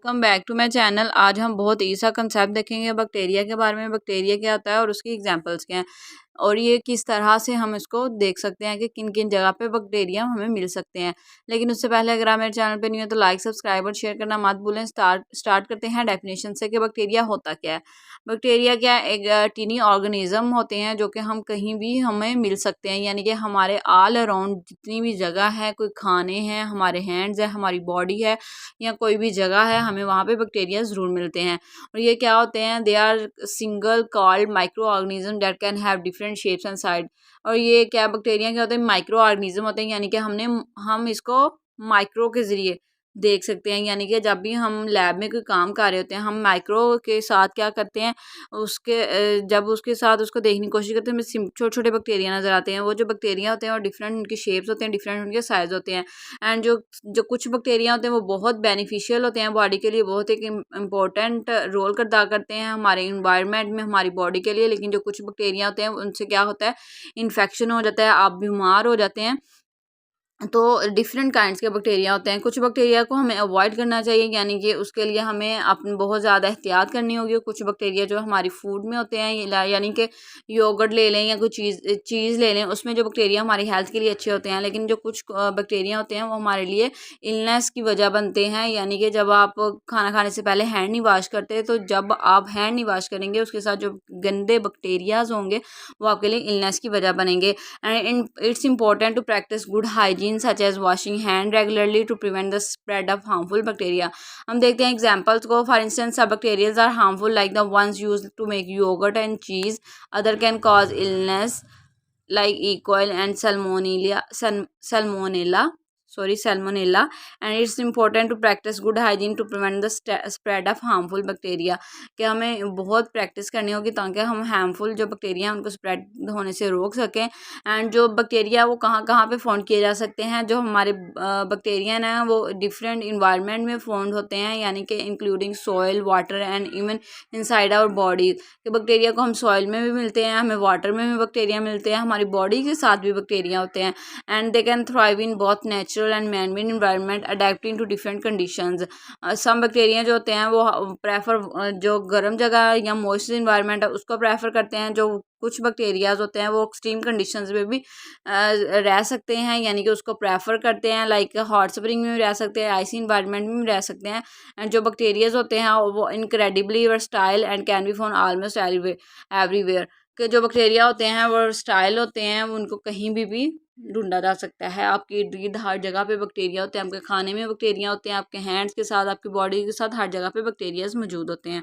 Welcome back to my channel. आज हम बहुत ईसा कंसेप्ट देखेंगे बैक्टीरिया के बारे में। बैक्टीरिया क्या होता है और उसकी एग्जांपल्स क्या हैं और ये किस तरह से हम इसको देख सकते हैं कि किन किन जगह पे बैक्टीरिया हमें मिल सकते हैं। लेकिन उससे पहले अगर आप मेरे चैनल पे नहीं हो तो लाइक सब्सक्राइब और शेयर करना मत भूलें। स्टार्ट करते हैं डेफिनेशन से कि बैक्टीरिया होता क्या है। बैक्टीरिया क्या है? एक टीनी ऑर्गेनिज्म होते हैं जो कि हम कहीं भी हमें मिल सकते हैं, यानी कि हमारे ऑल अराउंड जितनी भी जगह है, कोई खाने हैं, हमारे हैंड्स है, हमारी बॉडी है या कोई भी जगह है, हमें वहाँ पे बैक्टीरिया ज़रूर मिलते हैं। और ये क्या होते हैं? They are single celled microorganism that can have different shapes and side. और ये क्या बैक्टीरिया क्या होते हैं? माइक्रो ऑर्गेनिज्म होते हैं, यानी कि हम इसको माइक्रो के ज़रिए देख सकते हैं। यानी कि जब भी हम लैब में कोई काम कर रहे होते हैं, हम माइक्रो के साथ क्या करते हैं, जब उसके साथ उसको देखने की कोशिश करते हैं, हमें छोटे छोटे बैक्टीरिया नज़र आते हैं। वो जो बैक्टीरिया होते हैं वो डिफरेंट उनकी शेप्स होते हैं, डिफरेंट उनके साइज होते हैं। एंड जो जो कुछ बैक्टीरिया होते हैं वो बहुत बेनिफिशियल होते हैं बॉडी के लिए, बहुत एक इम्पोर्टेंट रोल अदा करते हैं हमारे इन्वायरमेंट में, हमारी बॉडी के लिए। लेकिन जो कुछ बैक्टीरिया होते हैं उनसे क्या होता है, इन्फेक्शन हो जाता है, आप बीमार हो जाते हैं। तो डिफरेंट काइंड्स के बैक्टीरिया होते हैं। कुछ बैक्टीरिया को हमें अवॉइड करना चाहिए, यानी कि उसके लिए हमें अपनी बहुत ज़्यादा एहतियात करनी होगी। कुछ बैक्टीरिया जो हमारी फूड में होते हैं, यानी कि योगर्ट ले लें या कुछ चीज़ ले लें, उसमें जो बैक्टीरिया हमारी हेल्थ के लिए अच्छे होते हैं। लेकिन जो कुछ बैक्टीरिया होते हैं वो हमारे लिए इलनेस की वजह बनते हैं। यानी कि जब आप खाना खाने से पहले हैंड नहीं वॉश करते, तो जब आप हैंड नहीं वॉश करेंगे उसके साथ जो गंदे बैक्टीरियाज होंगे वो आपके लिए इलनेस की वजह बनेंगे। And it's important to practise good hygiene such as washing hand regularly to prevent the spread of harmful bacteria। हम देखते हैं एग्जांपल्स को। For instance some bacteria are harmful like the ones used to make yogurt and cheese, other can cause illness like E. coli and salmonella, and it's important to practice good hygiene to prevent the spread of harmful bacteria। कि हमें बहुत practice करनी होगी ताकि हम harmful जो bacteria हैं उनको स्प्रेड होने से रोक सकें। एंड जो बैक्टीरिया वो कहाँ कहाँ पे फाउंड किए जा सकते हैं? जो हमारे बैक्टीरिया हैं वो डिफरेंट इन्वायरमेंट में फाउंड होते हैं, यानी कि including soil, water and even inside our body. कि बैक्टीरिया को हम सॉइल में भी मिलते हैं, हमें वाटर में भी बैक्टीरिया मिलते हैं, हमारी बॉडी के साथ भी बैक्टीरिया होते हैं। And they can thrive in both natural and man made environment adapting to different conditions. Some bacteria जो होते हैं वो प्रेफर जो गर्म जगह या मॉइस्ट इन्वायरमेंट है उसको प्रेफर करते हैं। जो कुछ बैक्टीरियाज होते हैं वो एक्सट्रीम कंडीशंस में भी रह सकते हैं, यानी कि उसको प्रेफर करते हैं। लाइक हॉट स्प्रिंग में भी रह सकते हैं, आइसी इन्वायरमेंट में भी रह सकते हैं। एंड जो बैक्टीरियाज होते हैं वो incredibly versatile and can be found almost everywhere. के जो बैक्टीरिया होते हैं वो स्टाइल होते हैं, उनको कहीं भी ढूंढा जा सकता है। आपकी इर्द गिर्द हर जगह पे बैक्टीरिया होते हैं, आपके खाने में बैक्टीरिया होते हैं, आपके हैंड्स के साथ, आपकी बॉडी के साथ हर जगह पे बैक्टीरियाज मौजूद होते हैं।